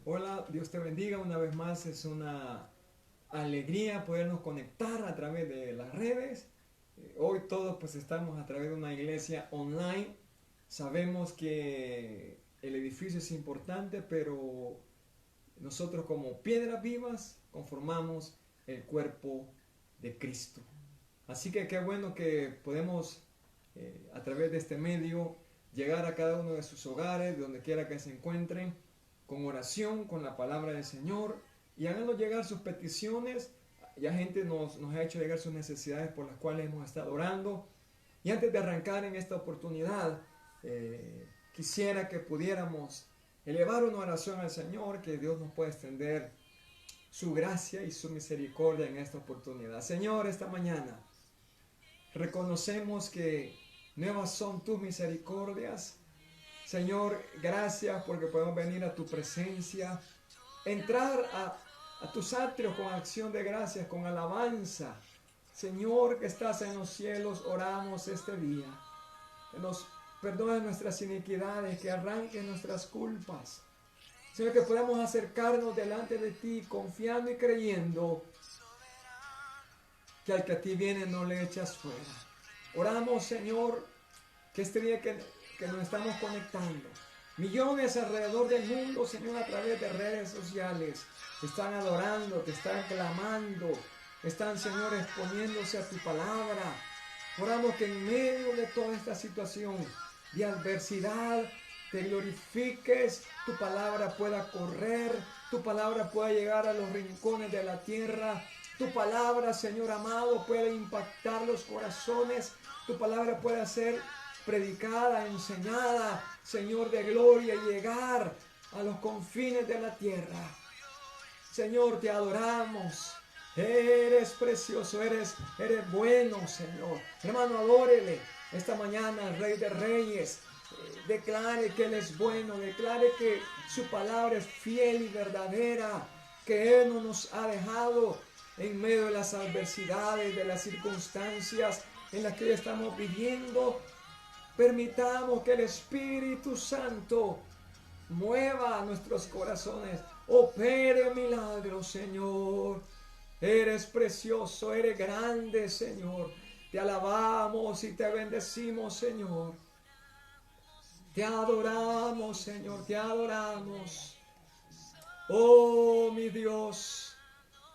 Hola, Dios te bendiga una vez más. Es una alegría podernos conectar a través de las redes. Hoy todos pues estamos a través de una iglesia online. Sabemos que el edificio es importante, pero nosotros como piedras vivas conformamos el cuerpo de Cristo. Así que qué bueno que podemos a través de este medio llegar a cada uno de sus hogares, de donde quiera que se encuentren, con oración, con la palabra del Señor, y háganos llegar sus peticiones. Ya gente nos ha hecho llegar sus necesidades por las cuales hemos estado orando. Y antes de arrancar en esta oportunidad, quisiera que pudiéramos elevar una oración al Señor, que Dios nos pueda extender su gracia y su misericordia en esta oportunidad. Señor, esta mañana reconocemos que nuevas son tus misericordias. Señor, gracias porque podemos venir a tu presencia, entrar a tus atrios con acción de gracias, con alabanza. Señor, que estás en los cielos, oramos este día. Que nos perdones nuestras iniquidades, que arranques nuestras culpas. Señor, que podamos acercarnos delante de ti confiando y creyendo que al que a ti viene no le echas fuera. Oramos, Señor, que este día que nos estamos conectando, millones alrededor del mundo, Señor, a través de redes sociales, están adorando, te están clamando, están, Señor, exponiéndose a tu palabra. Oramos que en medio de toda esta situación de adversidad, te glorifiques, tu palabra pueda correr, tu palabra pueda llegar a los rincones de la tierra, tu palabra, Señor amado, puede impactar los corazones, tu palabra puede ser predicada, enseñada, Señor de gloria, y llegar a los confines de la tierra. Señor, te adoramos. Eres precioso, eres bueno, Señor. Hermano, adórele esta mañana al Rey de Reyes. Declare que Él es bueno, declare que su palabra es fiel y verdadera, que Él no nos ha dejado en medio de las adversidades, de las circunstancias en las que hoy estamos viviendo. Permitamos que el Espíritu Santo mueva nuestros corazones, opere milagros, Señor. Eres precioso, eres grande, Señor. Te alabamos y te bendecimos, Señor. Te adoramos, Señor, te adoramos. Oh, mi Dios,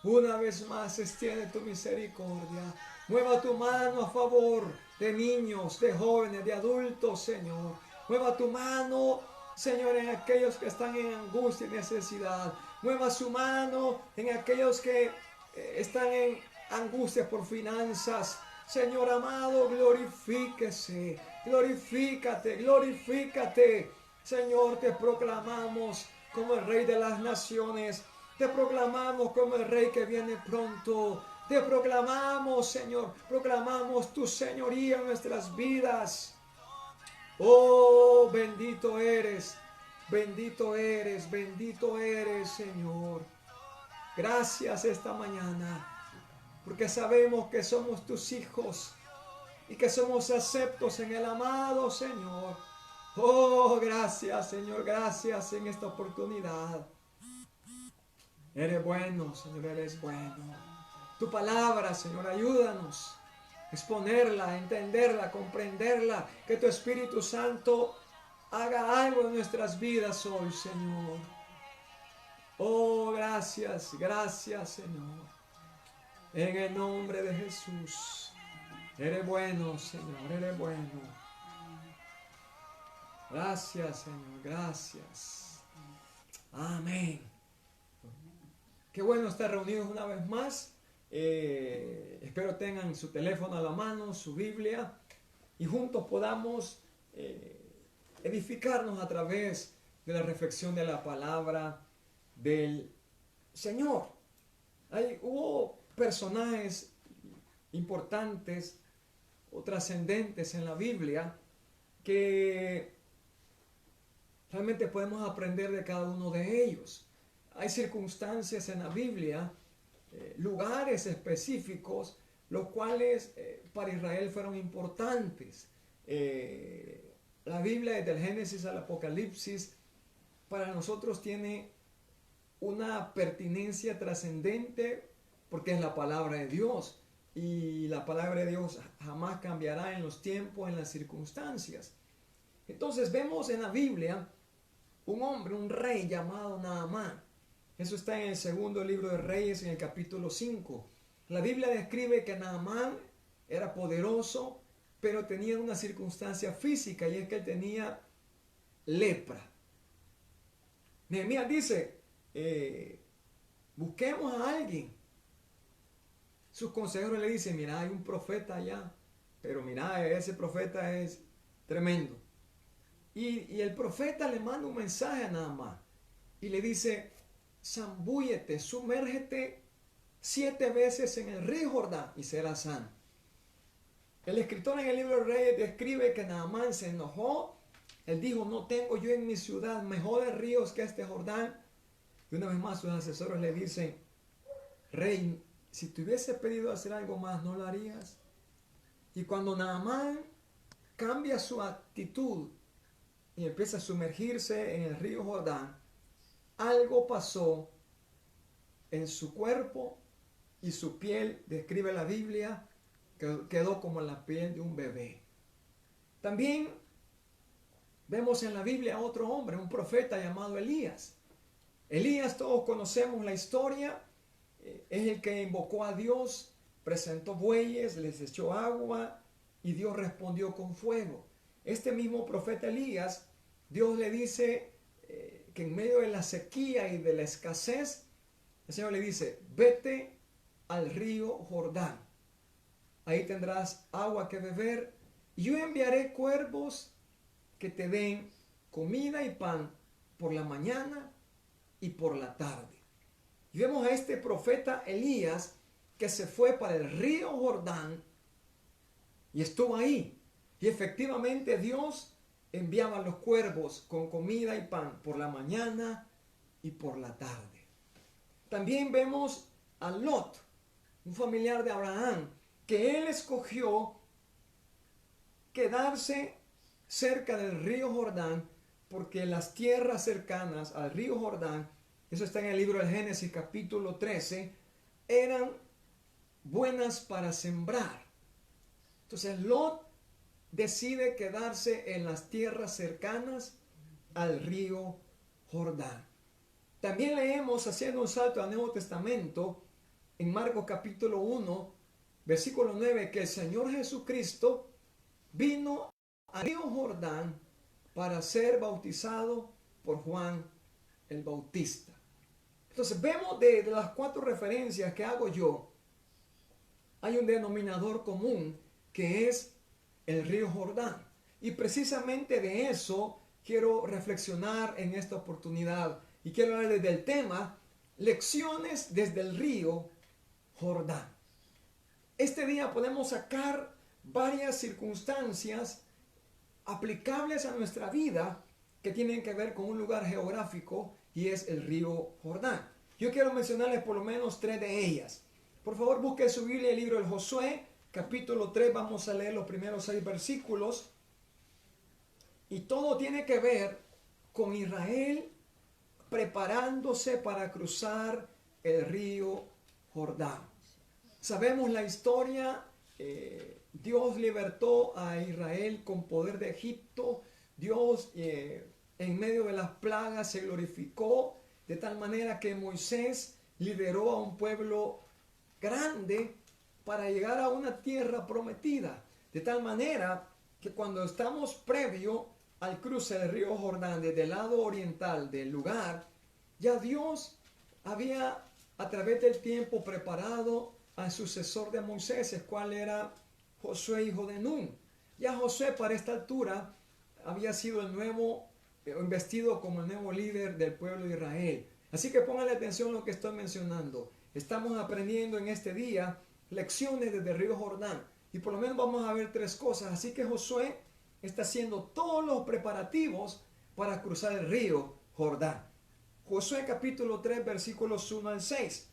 una vez más extiende tu misericordia. Mueva tu mano a favor de niños, de jóvenes, de adultos, Señor. Mueva tu mano, Señor, en aquellos que están en angustia y necesidad. Mueva su mano en aquellos que están en angustia por finanzas. Señor amado, glorifíquese, glorifícate, glorifícate. Señor, te proclamamos como el Rey de las naciones. Te proclamamos como el Rey que viene pronto. Te proclamamos, Señor, proclamamos tu señoría en nuestras vidas. Oh, bendito eres, Señor. Gracias esta mañana, porque sabemos que somos tus hijos y que somos aceptos en el amado Señor. Oh, gracias, Señor, gracias en esta oportunidad. Eres bueno, Señor, eres bueno. Tu palabra, Señor, ayúdanos a exponerla, a entenderla, a comprenderla. Que tu Espíritu Santo haga algo en nuestras vidas hoy, Señor. Oh, gracias, gracias, Señor. En el nombre de Jesús. Eres bueno, Señor, eres bueno. Gracias, Señor, gracias. Amén. Qué bueno estar reunidos una vez más. Espero tengan su teléfono a la mano, su Biblia, y juntos podamos edificarnos a través de la reflexión de la palabra del Señor. Hubo personajes importantes o trascendentes en la Biblia que realmente podemos aprender de cada uno de ellos. Hay circunstancias en la Biblia, lugares específicos, los cuales para Israel fueron importantes. La Biblia, desde el Génesis al Apocalipsis, para nosotros tiene una pertinencia trascendente porque es la palabra de Dios. Y la palabra de Dios jamás cambiará en los tiempos, en las circunstancias. Entonces vemos en la Biblia un hombre, un rey llamado Naamán. Eso está en el segundo libro de Reyes, en el capítulo 5. La Biblia describe que Naamán era poderoso, pero tenía una circunstancia física, y es que él tenía lepra. Nehemías dice, busquemos a alguien. Sus consejeros le dicen, mira, hay un profeta allá, pero mira, ese profeta es tremendo. Y el profeta le manda un mensaje a Naamán y le dice, zambúllete, sumérgete 7 veces en el río Jordán y serás sano. El escritor en el libro de Reyes describe que Naamán se enojó. Él dijo, no tengo yo en mi ciudad mejores ríos que este Jordán. Y una vez más sus asesores le dicen, rey, si te hubiese pedido hacer algo más, ¿no lo harías? Y cuando Naamán cambia su actitud y empieza a sumergirse en el río Jordán, algo pasó en su cuerpo y su piel, describe la Biblia, que quedó como la piel de un bebé. También vemos en la Biblia a otro hombre, un profeta llamado Elías. Elías, todos conocemos la historia, es el que invocó a Dios, presentó bueyes, les echó agua y Dios respondió con fuego. Este mismo profeta Elías, Dios le dice que en medio de la sequía y de la escasez, el Señor le dice, vete al río Jordán, ahí tendrás agua que beber, y yo enviaré cuervos que te den comida y pan por la mañana y por la tarde. Y vemos a este profeta Elías que se fue para el río Jordán y estuvo ahí. Y efectivamente Dios enviaba los cuervos con comida y pan por la mañana y por la tarde. También vemos a Lot, un familiar de Abraham, que él escogió quedarse cerca del río Jordán porque las tierras cercanas al río Jordán, eso está en el libro de Génesis capítulo 13, eran buenas para sembrar. Entonces Lot decide quedarse en las tierras cercanas al río Jordán. También leemos, haciendo un salto al Nuevo Testamento, en Marcos capítulo 1, versículo 9, que el Señor Jesucristo vino al río Jordán para ser bautizado por Juan el Bautista. Entonces vemos de las 4 referencias que hago yo, hay un denominador común que es el río Jordán. Y precisamente de eso quiero reflexionar en esta oportunidad. Y quiero hablar del tema, lecciones desde el río Jordán. Este día podemos sacar varias circunstancias aplicables a nuestra vida que tienen que ver con un lugar geográfico y es el río Jordán. Yo quiero mencionarles por lo menos 3 de ellas. Por favor, busque su Biblia, el libro del Josué, capítulo 3, vamos a leer los primeros 6 versículos. Y todo tiene que ver con Israel preparándose para cruzar el río Jordán. Sabemos la historia, Dios libertó a Israel con poder de Egipto. Dios en medio de las plagas se glorificó de tal manera que Moisés lideró a un pueblo grande para llegar a una tierra prometida. De tal manera que cuando estamos previo al cruce del río Jordán desde el lado oriental del lugar, ya Dios había a través del tiempo preparado al sucesor de Moisés, el cual era Josué, hijo de Nun. Ya Josué para esta altura había sido el nuevo, investido como el nuevo líder del pueblo de Israel. Así que póngale atención a lo que estoy mencionando. Estamos aprendiendo en este día lecciones desde el río Jordán. Y por lo menos vamos a ver 3 cosas. Así que Josué está haciendo todos los preparativos para cruzar el río Jordán. Josué capítulo 3 versículos 1 al 6.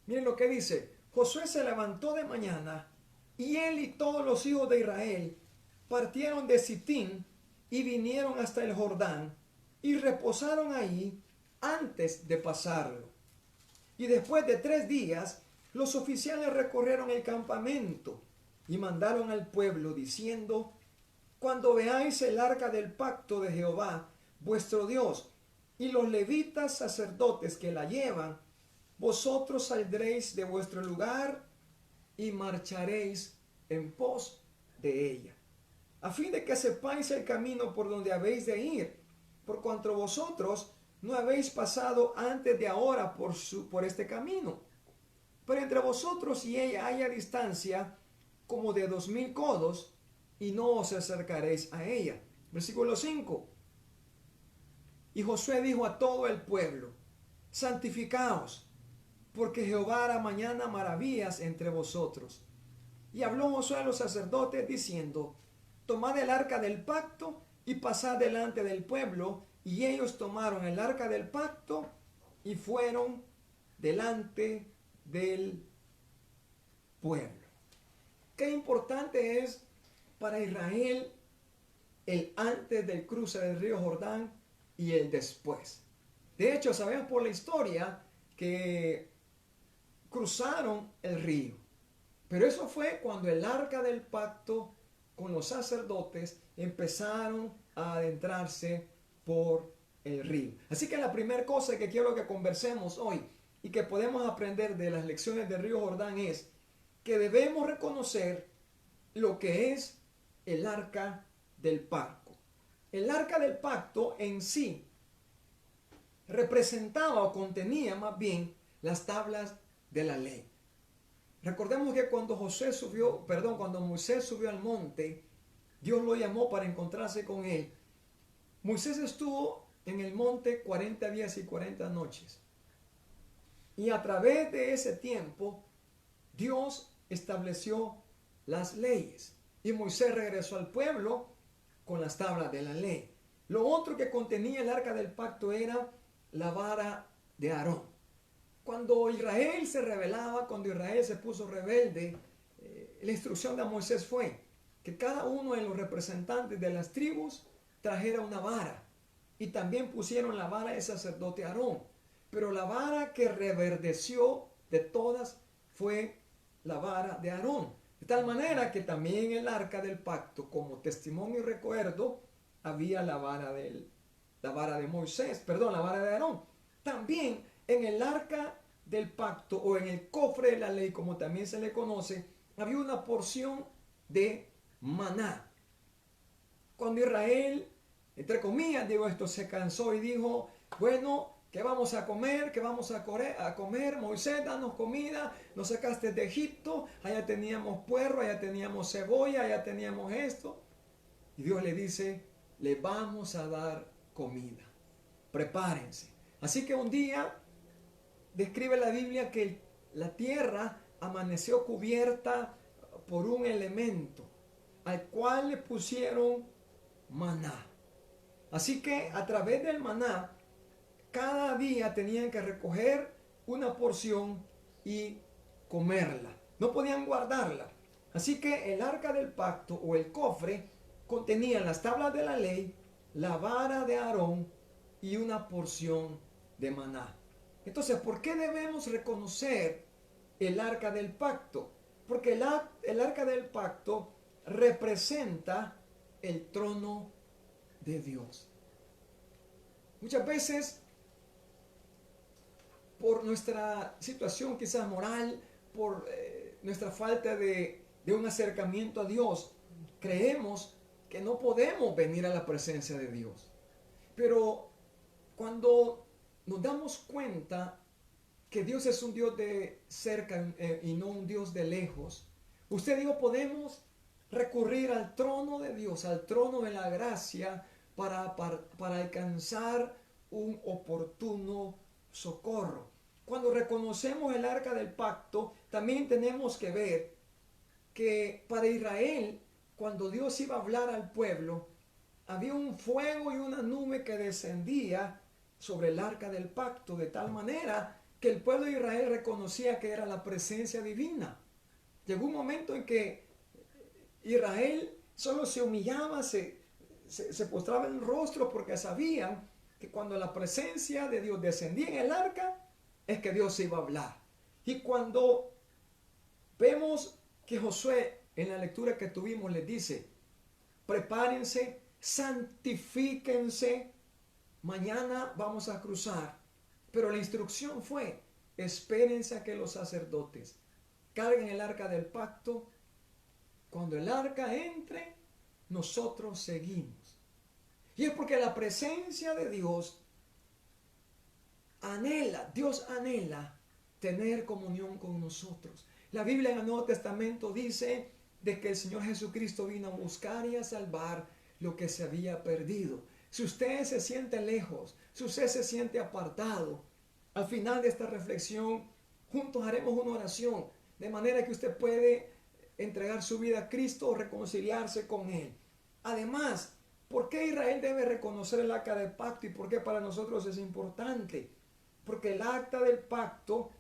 Miren lo que dice. Josué se levantó de mañana y él y todos los hijos de Israel partieron de Sitín y vinieron hasta el Jordán y reposaron ahí antes de pasarlo. Y después de 3 días, los oficiales recorrieron el campamento y mandaron al pueblo diciendo: cuando veáis el arca del pacto de Jehová, vuestro Dios, y los levitas sacerdotes que la llevan, vosotros saldréis de vuestro lugar y marcharéis en pos de ella, a fin de que sepáis el camino por donde habéis de ir, por cuanto vosotros no habéis pasado antes de ahora por este camino. Pero entre vosotros y ella haya distancia como de 2000 codos, y no os acercaréis a ella. Versículo 5. Y Josué dijo a todo el pueblo: santificaos, porque Jehová hará mañana maravillas entre vosotros. Y habló Josué a los sacerdotes diciendo: tomad el arca del pacto y pasad delante del pueblo. Y ellos tomaron el arca del pacto y fueron delante del pueblo. Qué importante es para Israel el antes del cruce del río Jordán y el después. De hecho, sabemos por la historia que cruzaron el río. Pero eso fue cuando el arca del pacto con los sacerdotes empezaron a adentrarse por el río. Así que la primera cosa que quiero que conversemos hoy y que podemos aprender de las lecciones del río Jordán es que debemos reconocer lo que es el arca del pacto. El arca del pacto en sí representaba o contenía más bien las tablas de la ley. Recordemos que cuando cuando Moisés subió al monte, Dios lo llamó para encontrarse con él. Moisés estuvo en el monte 40 días y 40 noches. Y a través de ese tiempo, Dios estableció las leyes. Y Moisés regresó al pueblo con las tablas de la ley. Lo otro que contenía el arca del pacto era la vara de Aarón. Cuando Israel se rebelaba, cuando Israel se puso rebelde, la instrucción de Moisés fue que cada uno de los representantes de las tribus trajera una vara. Y también pusieron la vara del sacerdote Aarón. Pero la vara que reverdeció de todas fue la vara de Aarón. De tal manera que también en el arca del pacto, como testimonio y recuerdo, había la vara de Moisés, la vara de Aarón. También en el arca del pacto o en el cofre de la ley, como también se le conoce, había una porción de maná. Cuando Israel, entre comillas, se cansó y dijo: bueno, ¿qué vamos a comer? ¿Qué vamos a comer? Moisés, danos comida. Nos sacaste de Egipto. Allá teníamos puerro, allá teníamos cebolla, allá teníamos esto. Y Dios le dice: le vamos a dar comida. Prepárense. Así que un día describe la Biblia que la tierra amaneció cubierta por un elemento al cual le pusieron maná. Así que a través del maná, cada día tenían que recoger una porción y comerla. No podían guardarla. Así que el arca del pacto o el cofre contenía las tablas de la ley, la vara de Aarón y una porción de maná. Entonces, ¿por qué debemos reconocer el arca del pacto? Porque el arca del pacto representa el trono de Dios. Muchas veces, por nuestra situación quizás moral, por nuestra falta de un acercamiento a Dios, creemos que no podemos venir a la presencia de Dios. Pero cuando nos damos cuenta que Dios es un Dios de cerca y no un Dios de lejos, usted y yo podemos recurrir al trono de Dios, al trono de la gracia, para alcanzar un oportuno socorro. Cuando reconocemos el arca del pacto, también tenemos que ver que para Israel, cuando Dios iba a hablar al pueblo, había un fuego y una nube que descendía sobre el arca del pacto, de tal manera que el pueblo de Israel reconocía que era la presencia divina. Llegó un momento en que Israel solo se humillaba, se postraba en el rostro, porque sabían que cuando la presencia de Dios descendía en el arca, es que Dios se iba a hablar. Y cuando vemos que Josué, en la lectura que tuvimos, les dice, prepárense, santifíquense, mañana vamos a cruzar. Pero la instrucción fue, espérense a que los sacerdotes carguen el arca del pacto. Cuando el arca entre, nosotros seguimos. Y es porque la presencia de Dios Dios anhela tener comunión con nosotros. La Biblia en el Nuevo Testamento dice de que el Señor Jesucristo vino a buscar y a salvar lo que se había perdido. Si usted se siente lejos, si usted se siente apartado, al final de esta reflexión, juntos haremos una oración, de manera que usted puede entregar su vida a Cristo o reconciliarse con Él. Además, ¿por qué Israel debe reconocer el arca del pacto y por qué para nosotros es importante? Porque el acta del pacto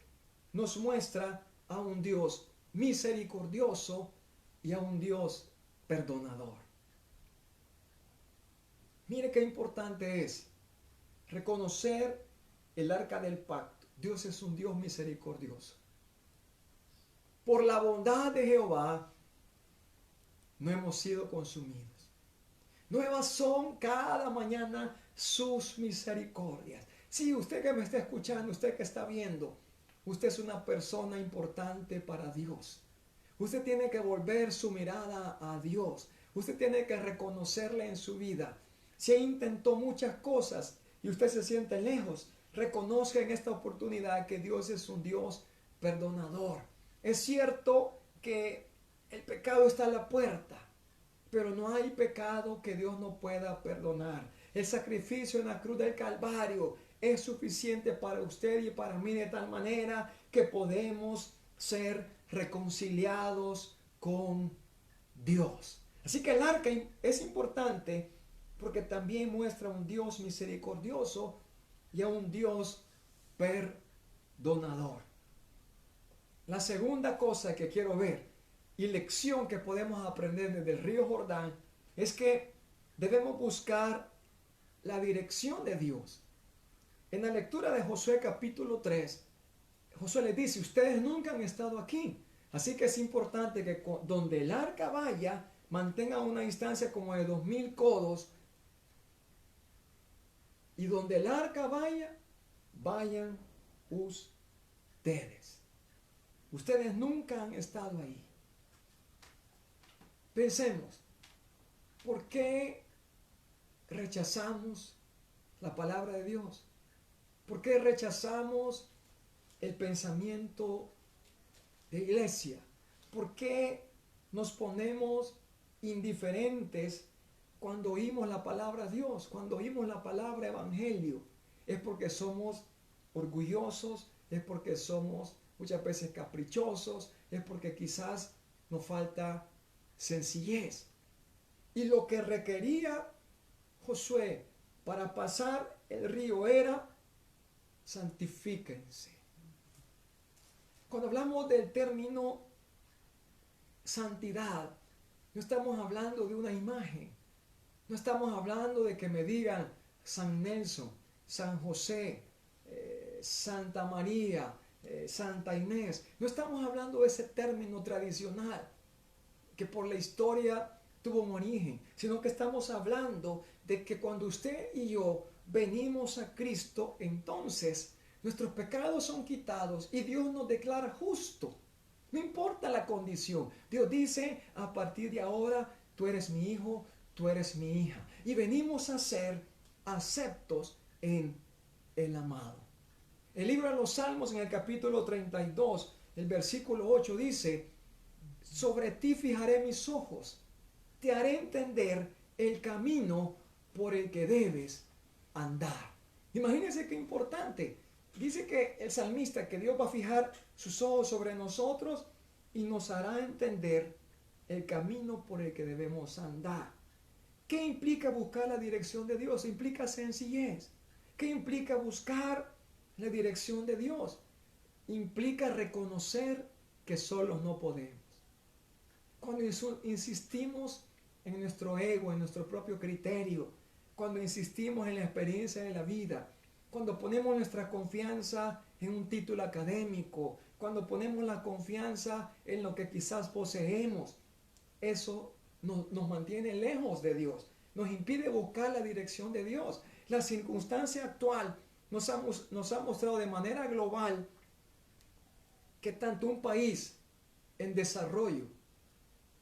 nos muestra a un Dios misericordioso y a un Dios perdonador. Mire qué importante es reconocer el arca del pacto. Dios es un Dios misericordioso. Por la bondad de Jehová no hemos sido consumidos. Nuevas son cada mañana sus misericordias. Sí, usted que me está escuchando, usted que está viendo, usted es una persona importante para Dios. Usted tiene que volver su mirada a Dios. Usted tiene que reconocerle en su vida. Si intentó muchas cosas y usted se siente lejos, reconozca en esta oportunidad que Dios es un Dios perdonador. Es cierto que el pecado está a la puerta, pero no hay pecado que Dios no pueda perdonar. El sacrificio en la cruz del Calvario es suficiente para usted y para mí de tal manera que podemos ser reconciliados con Dios. Así que el arca es importante porque también muestra a un Dios misericordioso y a un Dios perdonador. La segunda cosa que quiero ver y lección que podemos aprender desde el río Jordán es que debemos buscar la dirección de Dios. En la lectura de Josué capítulo 3, Josué les dice, ustedes nunca han estado aquí, así que es importante que donde el arca vaya, mantenga una distancia como de 2000 codos, y donde el arca vaya, vayan ustedes. Ustedes nunca han estado ahí. Pensemos, ¿por qué rechazamos la palabra de Dios? ¿Por qué rechazamos el pensamiento de iglesia? ¿Por qué nos ponemos indiferentes cuando oímos la palabra de Dios, cuando oímos la palabra evangelio? Es porque somos orgullosos, es porque somos muchas veces caprichosos, es porque quizás nos falta sencillez. Y lo que requería Josué para pasar el río era santifíquense. Cuando hablamos del término santidad, no estamos hablando de una imagen, no estamos hablando de que me digan San Nelson, San José, Santa María, Santa Inés. No estamos hablando de ese término tradicional que por la historia tuvo un origen, sino que estamos hablando de que cuando usted y yo venimos a Cristo, entonces nuestros pecados son quitados y Dios nos declara justo. No importa la condición. Dios dice, a partir de ahora, tú eres mi hijo, tú eres mi hija. Y venimos a ser aceptos en el amado. El libro de los Salmos en el capítulo 32, el versículo 8 dice, sobre ti fijaré mis ojos, te haré entender el camino por el que debes andar. Imagínense qué importante. Dice que el salmista, que Dios va a fijar sus ojos sobre nosotros y nos hará entender el camino por el que debemos andar. ¿Qué implica buscar la dirección de Dios? Implica sencillez. ¿Qué implica buscar la dirección de Dios? Implica reconocer que solos no podemos. Cuando insistimos en nuestro ego, en nuestro propio criterio, cuando insistimos en la experiencia de la vida, cuando ponemos nuestra confianza en un título académico, cuando ponemos la confianza en lo que quizás poseemos, eso nos mantiene lejos de Dios, nos impide buscar la dirección de Dios. La circunstancia actual nos ha mostrado de manera global que tanto un país en desarrollo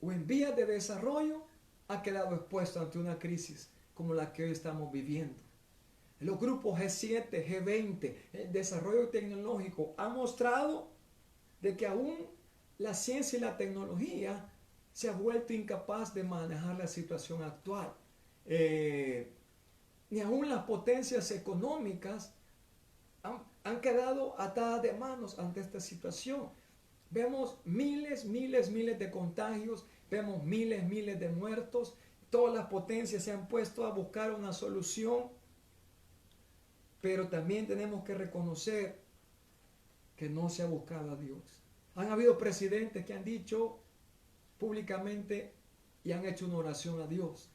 o en vías de desarrollo ha quedado expuesto ante una crisis como la que hoy estamos viviendo. Los grupos G7, G20, el desarrollo tecnológico ha mostrado de que aún la ciencia y la tecnología se ha vuelto incapaz de manejar la situación actual. Ni aún las potencias económicas han quedado atadas de manos ante esta situación. Vemos miles de contagios, vemos miles de muertos. Todas las potencias se han puesto a buscar una solución, pero también tenemos que reconocer que no se ha buscado a Dios. Han habido presidentes que han dicho públicamente y han hecho una oración a Dios,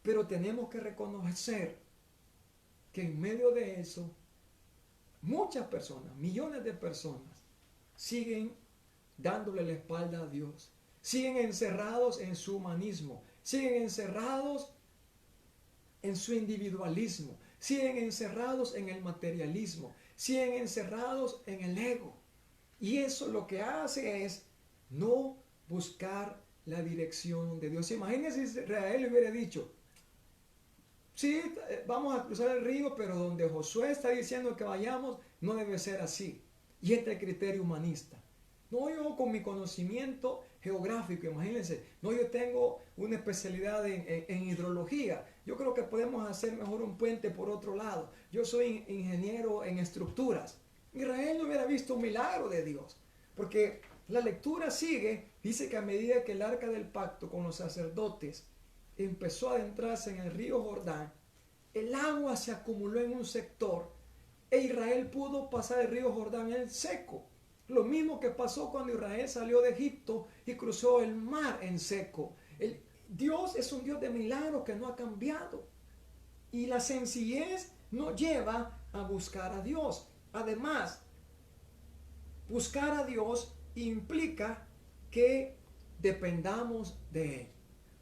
pero tenemos que reconocer que en medio de eso muchas personas, millones de personas, siguen dándole la espalda a Dios, siguen encerrados en su humanismo, siguen encerrados en su individualismo, siguen encerrados en el materialismo, siguen encerrados en el ego. Y eso lo que hace es no buscar la dirección de Dios. Imagínense si Israel le hubiera dicho, sí, vamos a cruzar el río, pero donde Josué está diciendo que vayamos, no debe ser así. Y este criterio humanista. No, yo con mi conocimiento geográfico, imagínense, no, yo tengo una especialidad en hidrología. Yo creo que podemos hacer mejor un puente por otro lado. Yo soy ingeniero en estructuras. Israel no hubiera visto un milagro de Dios, porque la lectura sigue, dice que a medida que el arca del pacto con los sacerdotes empezó a adentrarse en el río Jordán, el agua se acumuló en un sector e Israel pudo pasar el río Jordán en seco. Lo mismo que pasó cuando Israel salió de Egipto y cruzó el mar en seco. Dios es un Dios de milagros que no ha cambiado. Y la sencillez nos lleva a buscar a Dios. Además, buscar a Dios implica que dependamos de Él.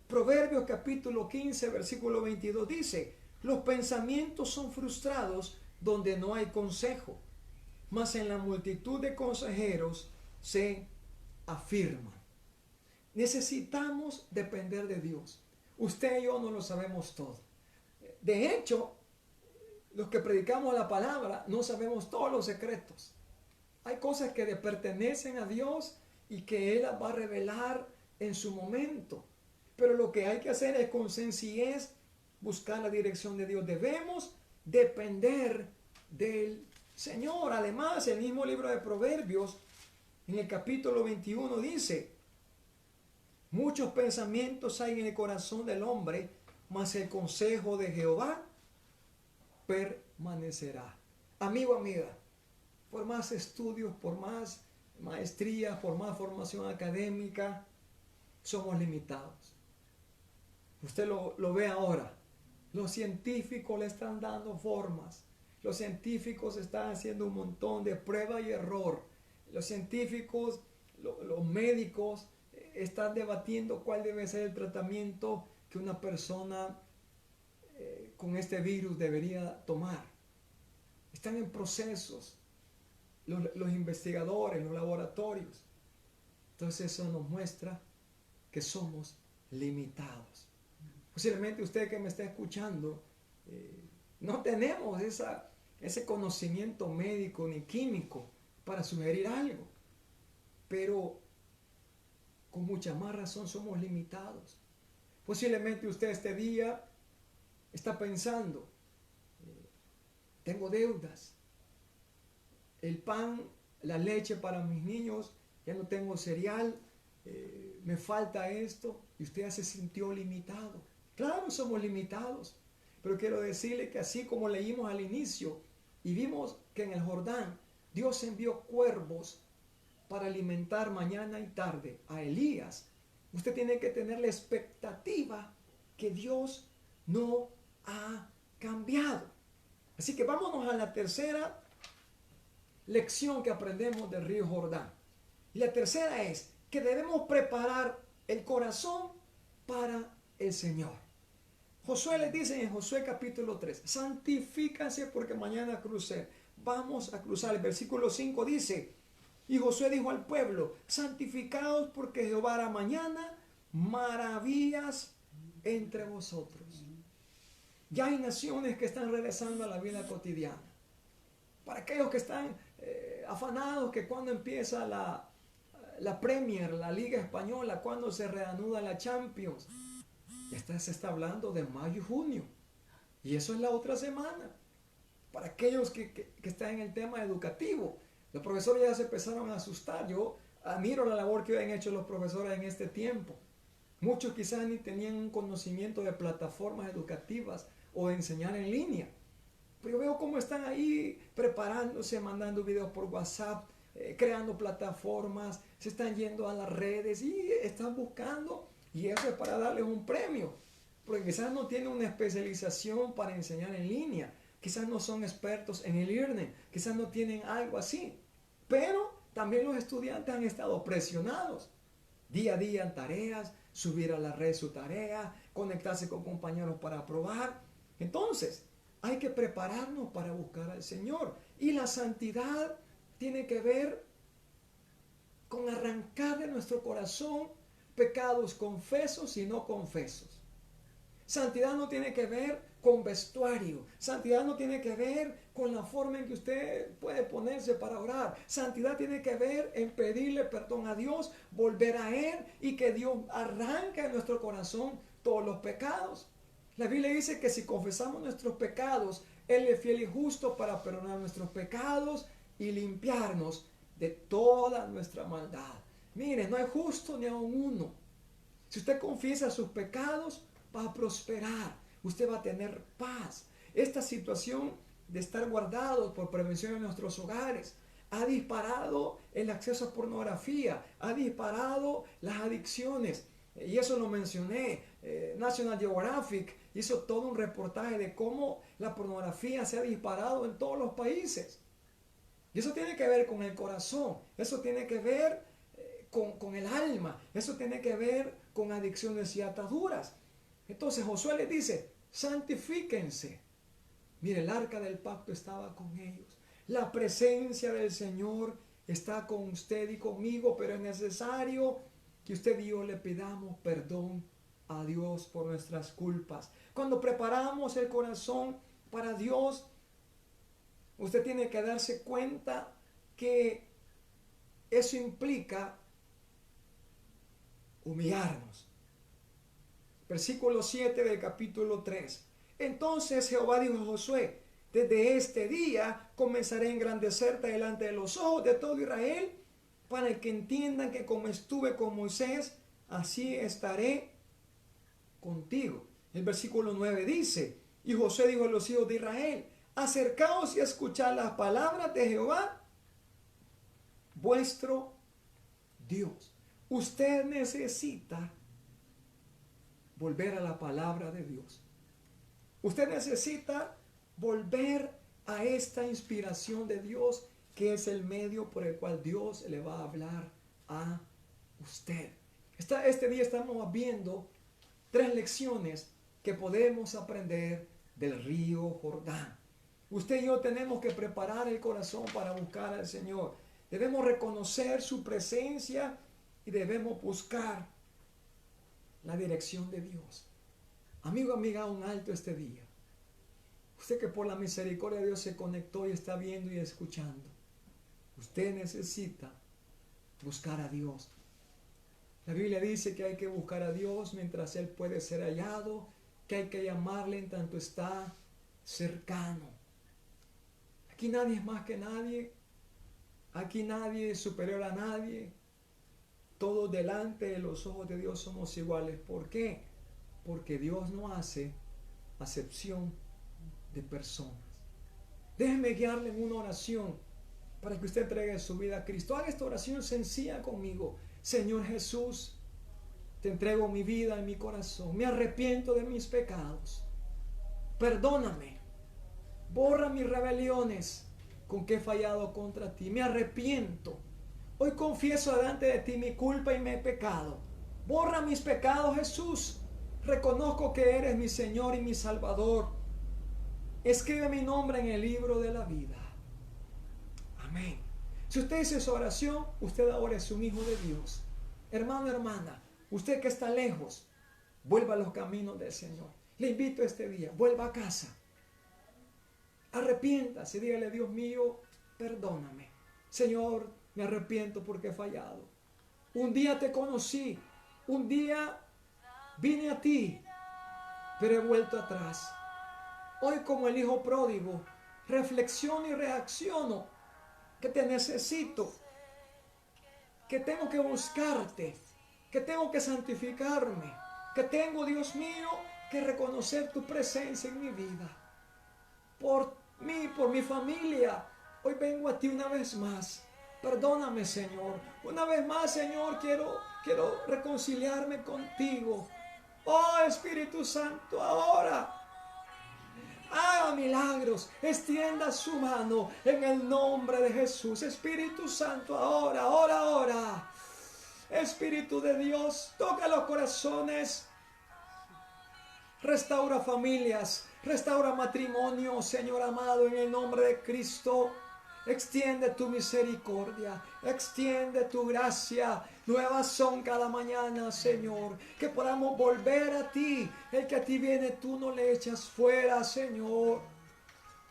Proverbios capítulo 15, versículo 22 dice, los pensamientos son frustrados donde no hay consejo, mas en la multitud de consejeros se afirman. Necesitamos depender de Dios. Usted y yo no lo sabemos todo. De hecho, los que predicamos la palabra no sabemos todos los secretos. Hay cosas que le pertenecen a Dios y que Él las va a revelar en su momento. Pero lo que hay que hacer es con sencillez buscar la dirección de Dios. Debemos depender del Señor. Además, el mismo libro de Proverbios, en el capítulo 21, dice, muchos pensamientos hay en el corazón del hombre, mas el consejo de Jehová permanecerá. Amigo, amiga, por más estudios, por más maestría, por más formación académica, somos limitados. Usted lo ve ahora. Los científicos le están dando formas. Los científicos están haciendo un montón de prueba y error. Los científicos, los médicos están debatiendo cuál debe ser el tratamiento que una persona con este virus debería tomar. Están en procesos los investigadores, los laboratorios. Entonces eso nos muestra que somos limitados. Posiblemente usted que me está escuchando, no tenemos ese conocimiento médico ni químico para sugerir algo, pero con mucha más razón somos limitados. Posiblemente usted este día está pensando, tengo deudas, el pan, la leche para mis niños, ya no tengo cereal, me falta esto, y usted ya se sintió limitado. Claro, somos limitados, pero quiero decirle que así como leímos al inicio y vimos que en el Jordán Dios envió cuervos para alimentar mañana y tarde a Elías, usted tiene que tener la expectativa que Dios no ha cambiado. Así que vámonos a la tercera lección que aprendemos del río Jordán. Y la tercera es que debemos preparar el corazón para el Señor. Josué les dice en Josué capítulo 3, santifícanse porque mañana crucé. Vamos a cruzar. El versículo 5 dice, y Josué dijo al pueblo, santificaos porque Jehová hará mañana maravillas entre vosotros. Ya hay naciones que están regresando a la vida cotidiana. Para aquellos que están afanados que cuando empieza la Premier, la Liga Española, cuando se reanuda la Champions, se está hablando de mayo y junio. Y eso es la otra semana. Para aquellos que están en el tema educativo, los profesores ya se empezaron a asustar. Yo admiro la labor que han hecho los profesores en este tiempo. Muchos quizás ni tenían un conocimiento de plataformas educativas o de enseñar en línea. Pero yo veo cómo están ahí preparándose, mandando videos por WhatsApp, creando plataformas, se están yendo a las redes y están buscando, y eso es para darles un premio, porque quizás no tienen una especialización para enseñar en línea, quizás no son expertos en el e-learning, quizás no tienen algo así, pero también los estudiantes han estado presionados día a día en tareas, subir a la red su tarea, conectarse con compañeros para aprobar. Entonces, hay que prepararnos para buscar al Señor. Y la santidad tiene que ver con arrancar de nuestro corazón pecados confesos y no confesos. Santidad no tiene que ver con vestuario. Santidad no tiene que ver con la forma en que usted puede ponerse para orar. Santidad tiene que ver en pedirle perdón a Dios, volver a Él y que Dios arranque en nuestro corazón todos los pecados. La Biblia dice que si confesamos nuestros pecados, Él es fiel y justo para perdonar nuestros pecados y limpiarnos de toda nuestra maldad. Mire, no hay justo ni aun uno. Si usted confiesa sus pecados, va a prosperar. Usted va a tener paz. Esta situación de estar guardados por prevención en nuestros hogares ha disparado el acceso a pornografía, ha disparado las adicciones. Y eso lo mencioné. National Geographic hizo todo un reportaje de cómo la pornografía se ha disparado en todos los países. Y eso tiene que ver con el corazón, eso tiene que ver con el alma, eso tiene que ver con adicciones y ataduras. Entonces Josué les dice, santifíquense. Mire, el arca del pacto estaba con ellos. La presencia del Señor está con usted y conmigo, pero es necesario que usted y yo le pidamos perdón a Dios por nuestras culpas. Cuando preparamos el corazón para Dios, usted tiene que darse cuenta que eso implica humillarnos. Versículo 7 del capítulo 3. Entonces Jehová dijo a Josué, desde este día comenzaré a engrandecerte delante de los ojos de todo Israel, para que entiendan que como estuve con Moisés, así estaré contigo. El versículo 9 dice, y Josué dijo a los hijos de Israel, acercaos y escuchad las palabras de Jehová, vuestro Dios. Usted necesita volver a la palabra de Dios. Usted necesita volver a esta inspiración de Dios, que es el medio por el cual Dios le va a hablar a usted. Este día estamos viendo 3 lecciones que podemos aprender del río Jordán. Usted y yo tenemos que preparar el corazón para buscar al Señor. Debemos reconocer su presencia y debemos buscar la dirección de Dios. Amigo, amiga, un alto este día. Usted que por la misericordia de Dios se conectó y está viendo y escuchando. Usted necesita buscar a Dios. La Biblia dice que hay que buscar a Dios mientras Él puede ser hallado, que hay que llamarle en tanto está cercano. Aquí nadie es más que nadie. Aquí nadie es superior a nadie. Todos delante de los ojos de Dios somos iguales. ¿Por qué? Porque Dios no hace acepción de personas. Déjeme guiarle en una oración para que usted entregue su vida a Cristo. Haga esta oración sencilla conmigo. Señor Jesús, te entrego mi vida y mi corazón. Me arrepiento de mis pecados. Perdóname. Borra mis rebeliones con que he fallado contra ti. Me arrepiento. Hoy confieso delante de ti mi culpa y mi pecado. Borra mis pecados, Jesús. Reconozco que eres mi Señor y mi Salvador. Escribe mi nombre en el libro de la vida. Amén. Si usted hizo esa oración, usted ahora es un hijo de Dios. Hermano, hermana, usted que está lejos, vuelva a los caminos del Señor. Le invito este día, vuelva a casa. Arrepiéntase, dígale: Dios mío, perdóname. Señor, me arrepiento porque he fallado. Un día te conocí, un día vine a ti, pero he vuelto atrás. Hoy, como el hijo pródigo, reflexiono y reacciono que te necesito, que tengo que buscarte, que tengo que santificarme, que tengo, Dios mío, que reconocer tu presencia en mi vida. Por mí, por mi familia, hoy vengo a ti una vez más. Perdóname, Señor. Una vez más, Señor, quiero reconciliarme contigo. Oh, Espíritu Santo, ahora haga milagros, extienda su mano en el nombre de Jesús. Espíritu Santo, ahora. Espíritu de Dios, toca los corazones, restaura familias, restaura matrimonios, Señor amado, en el nombre de Cristo. Extiende tu misericordia, extiende tu gracia. Nuevas son cada mañana, Señor. Que podamos volver a ti. El que a ti viene, tú no le echas fuera, Señor.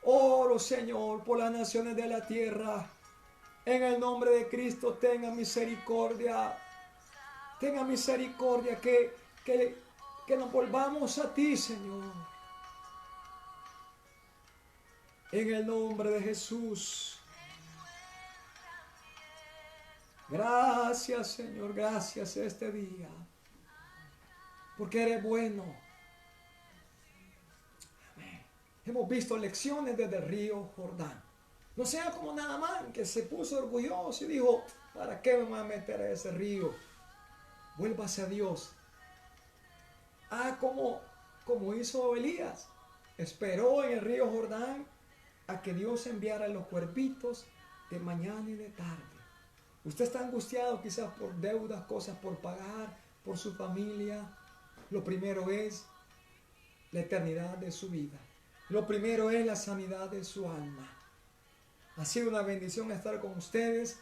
Oro, Señor, por las naciones de la tierra. En el nombre de Cristo, tenga misericordia. Tenga misericordia, que nos volvamos a ti, Señor. En el nombre de Jesús. Gracias, Señor, gracias este día, porque eres bueno. Amén. Hemos visto lecciones desde el río Jordán. No sea como Naamán, que se puso orgulloso y dijo: ¿para qué me voy a meter a ese río? Vuélvase a Dios. Como hizo Elías. Esperó en el río Jordán a que Dios enviara los cuervitos de mañana y de tarde. Usted está angustiado quizás por deudas, cosas por pagar, por su familia. Lo primero es la eternidad de su vida. Lo primero es la sanidad de su alma. Ha sido una bendición estar con ustedes.